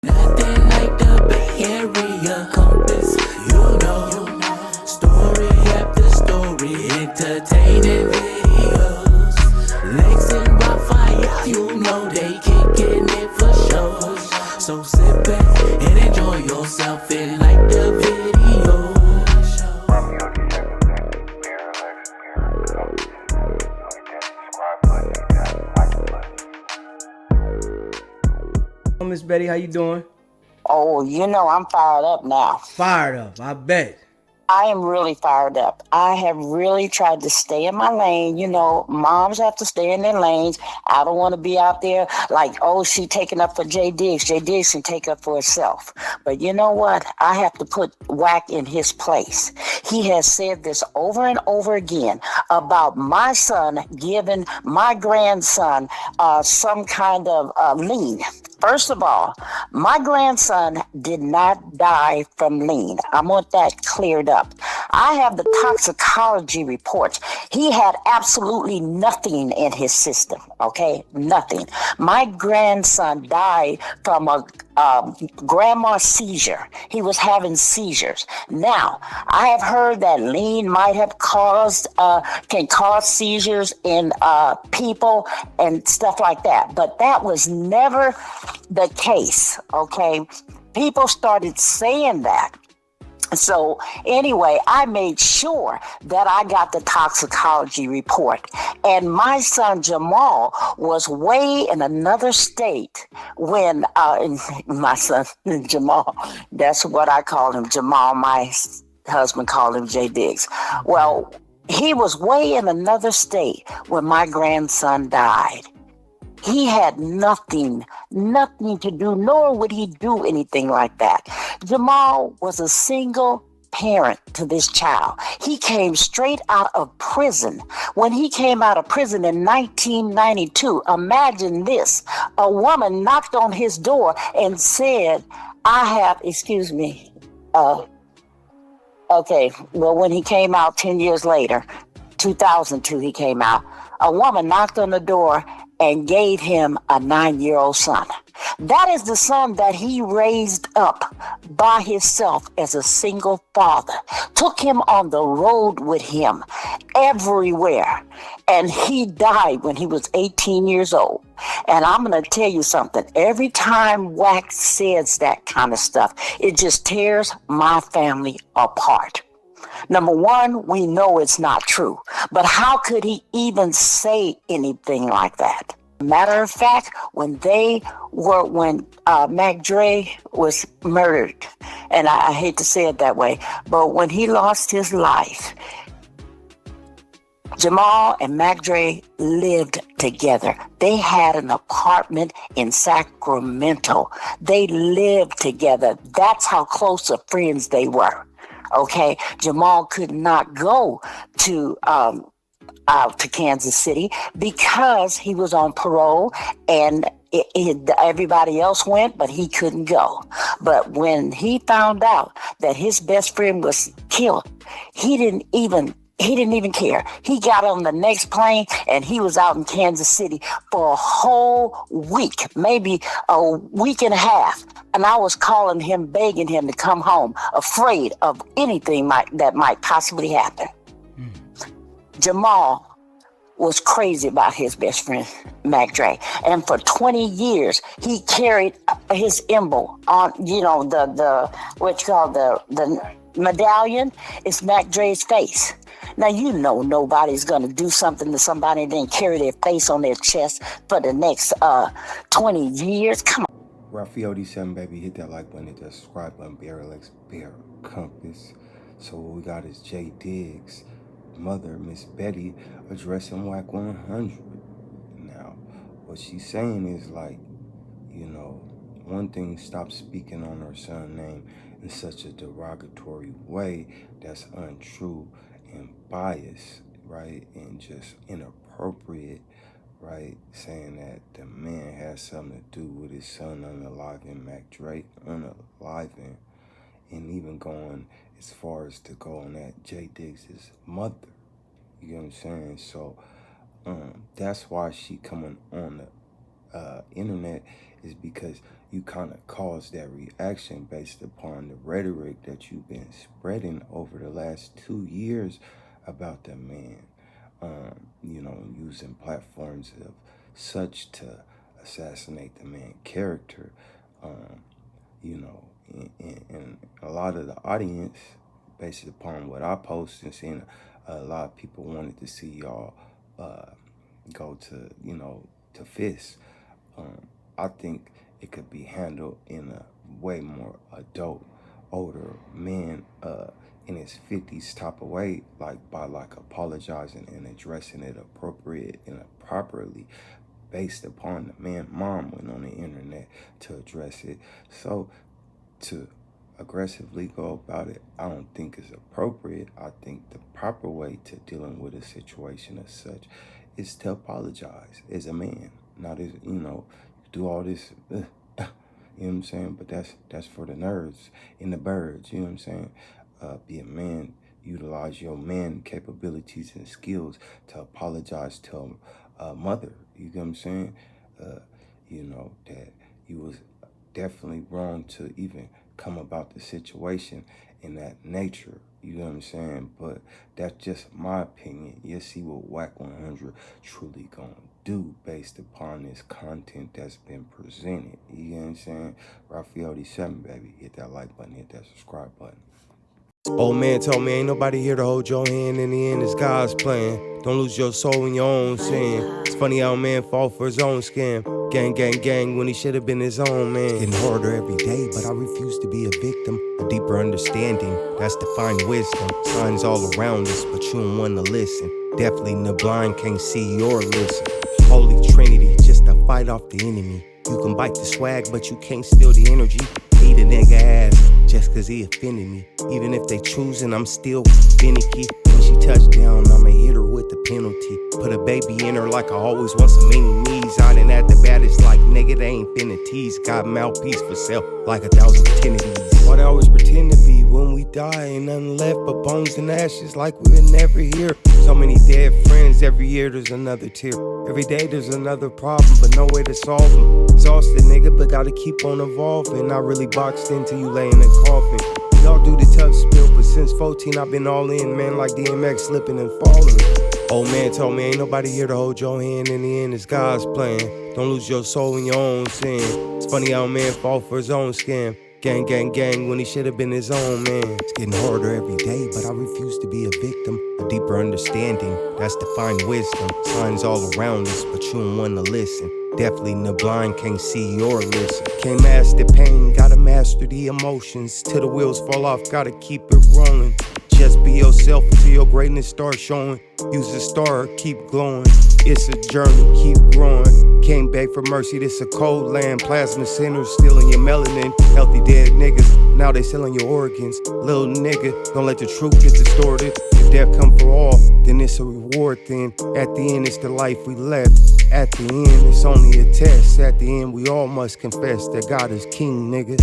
Nothing like the Bay Area compass, you know. Story after story, entertaining videos. Legs and Raphael, you know they kicking it for sure. So sit back and enjoy yourself and like the video. Miss Betty, how you doing? Oh, I'm fired up now. Fired up, I bet. I am really fired up. I have really tried to stay in my lane. Moms have to stay in their lanes. I don't want to be out there like, oh, she taking up for Jay Diggs. Jay Diggs can take up for herself. But you know what? I have to put Wack in his place. He has said this over and over again about my son giving my grandson some kind of lean. First of all, my grandson did not die from lean. I want that cleared up. I have the toxicology reports. He had absolutely nothing in his system, okay? Nothing. My grandson died from a grandma seizure. He was having seizures. Now, I have heard that lean might have can cause seizures in people and stuff like that, but that was never the case, okay? People started saying that. So anyway, I made sure that I got the toxicology report. And my son Jamal was way in another state when my son Jamal, that's what I call him, Jamal. My husband called him Jay Diggs. Well, he was way in another state when my grandson died. He had nothing to do, nor would he do anything like that. Jamal was a single parent to this child. He came straight out of prison. When he came out of prison in 1992, imagine this, a woman knocked on his door and said, when he came out 10 years later, 2002 he came out, a woman knocked on the door and gave him a 9-year-old son. That is the son that he raised up by himself as a single father. Took him on the road with him everywhere. And he died when he was 18 years old. And I'm going to tell you something. Every time Wack says that kind of stuff, it just tears my family apart. Number one, we know it's not true. But how could he even say anything like that? Matter of fact, when Mac Dre was murdered, and I hate to say it that way, but when he lost his life, Jamal and Mac Dre lived together. They had an apartment in Sacramento. They lived together. That's how close of friends they were. Okay, Jamal could not go to Kansas City because he was on parole, and everybody else went, but he couldn't go. But when he found out that his best friend was killed, he didn't even care. He got on the next plane and he was out in Kansas City for a whole week, maybe a week and a half. And I was calling him, begging him to come home, afraid of anything that might possibly happen. Jamal was crazy about his best friend, Mac Dre. And for 20 years, he carried his emblem on, the medallion is Mac Dre's face. Now, nobody's going to do something to somebody and then carry their face on their chest for the next 20 years. Come on. Raphael D7, baby, hit that like button, hit that subscribe button, Bear Compass. So what we got is Jay Diggs' mother, Miss Betty, addressing Wack 100. Now, what she's saying is one thing, stop speaking on her son's name in such a derogatory way that's untrue and biased, right? And just inappropriate, right? Saying that the man has something to do with his son unaliving Mac Dre, unaliving, and even going as far as to go on that Jay Diggs' mother. You get what I'm saying? So that's why she coming on the internet is because you kind of caused that reaction based upon the rhetoric that you've been spreading over the last 2 years about the man. Using platforms of such to assassinate the man character. Um, and a lot of the audience, based upon what I post and seeing a lot of people wanted to see y'all go to fists. I think it could be handled in a way more adult, older man in his 50s type of way, like by like apologizing and addressing it appropriate and properly based upon the man mom went on the internet to address it. So to aggressively go about it, I don't think is appropriate. I think the proper way to dealing with a situation as such is to apologize as a man, not as, do all this, you know what I'm saying? But that's for the nerds and the birds, you know what I'm saying? Be a man, utilize your man capabilities and skills to apologize to a mother, you know what I'm saying? That you was definitely wrong to even come about the situation in that nature. You know what I'm saying? But that's just my opinion. You'll see what Wack 100 truly gonna do based upon this content that's been presented. You know what I'm saying? Raphael 7, baby. Hit that like button, hit that subscribe button. Old man told me ain't nobody here to hold your hand. In the end, it's God's plan. Don't lose your soul in your own sin. It's funny how a man fall for his own scam. Gang, gang, gang, when he should have been his own man. Getting harder every day, but I refuse to be a victim. A deeper understanding, that's divine wisdom. Signs all around us, but you don't want to listen. Definitely the blind can't see or listen. Holy Trinity, just to fight off the enemy. You can bite the swag, but you can't steal the energy. Beat a nigga ass just cause he offended me. Even if they choosing, I'm still finicky. When she touched down, I'ma hit her with the penalty. Put a baby in her like I always want some mini-me's. I done at the baddest like nigga, they ain't finna tease. Got mouthpiece for sale like 1,000 Kennedys. Why they always pretend to be when we die? Ain't nothing left but bones and ashes like we were never here. So many dead friends, every year there's another tear. Every day there's another problem, but no way to solve them. Exhausted nigga, but gotta keep on evolving. Not really boxed into you laying in a coffin. Y'all do the tough spill, but since 14 I've been all in, man, like DMX slipping and falling. Old man told me ain't nobody here to hold your hand. In the end, it's God's plan. Don't lose your soul in your own sin. It's funny how a man fall for his own scam. Gang, gang, gang, when he should have been his own man. It's getting harder every day, but I refuse to be a victim. A deeper understanding, that's divine wisdom. Signs all around us, but you don't want to listen. Definitely the blind can't see or listen. Can't master pain, gotta master the emotions. Till the wheels fall off, gotta keep it rolling. Just be yourself until your greatness starts showing. Use a star, keep glowing. It's a journey, keep growing. Can't beg for mercy, this a cold land. Plasma centers stealing your melanin. Healthy dead niggas, now they selling your organs. Little nigga, don't let the truth get distorted. If death come for all, then it's a reward then. At the end, it's the life we left. At the end, it's only a test. At the end, we all must confess that God is king, nigga.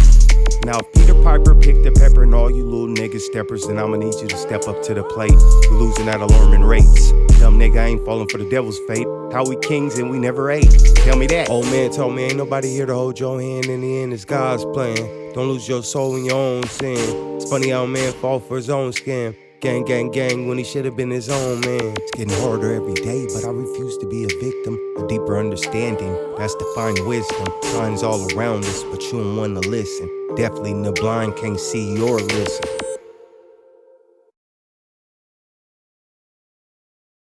Now if Peter Piper picked the pepper and all you little niggas steppers, then I'ma need you to step up to the plate. We're losing at alarming rates. Dumb nigga, I ain't falling for the devil's fate. How we kings and we never ate? Tell me that. Old man told me ain't nobody here to hold your hand. In the end, it's God's plan. Don't lose your soul in your own sin. It's funny how a man fall for his own scam. Gang, gang, gang, when he should have been his own man. It's getting harder every day, but I refuse to be a victim. A deeper understanding, that's divine wisdom. Signs all around us, but you don't want to listen. Definitely the blind can't see or listen.